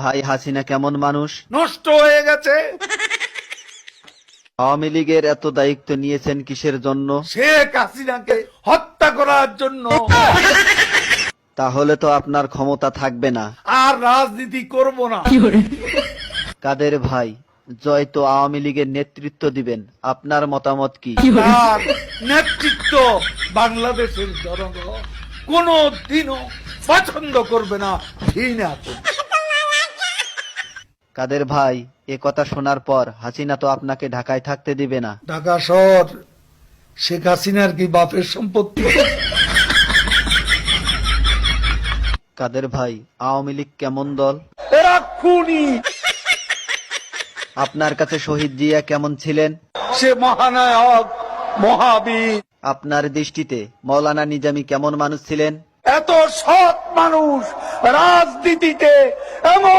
ভাই হাসিনা কেমন মানুষ? নষ্ট হয়ে গেছে। আওয়ামী লীগের এত দায়িত্ব নিয়েছেন কিসের জন্য? শেখ হাসিনাকে হত্যা করার জন্য। তাহলে তো আপনার ক্ষমতা থাকবে না। আর রাজনীতি করব না। কাদের ভাই, জয় তো আওয়ামী লীগের নেতৃত্ব দিবেন, আপনার মতামত কি? তার নেতৃত্ব বাংলাদেশের জনগণ কোনো দিনও পছন্দ করবে না, ঘৃণা করবে। কাদের ভাই, এ কথা শোনার পর হাসিনা তো আপনাকে ঢাকায় থাকতে দিবে না। ঢাকা শহর শেখ হাসিনার কি বাপের সম্পত্তি? কাদের ভাই, আওয়ামী লীগ কেমন দল? এরা খুনি। আপনার কাছে শহীদ জিয়া কেমন ছিলেন? সে মহানায়ক, মহাবীর। আপনার দৃষ্টিতে মৌলানা নিজামী কেমন মানুষ ছিলেন? এত সৎ মানুষ রাজনীতিতে এমন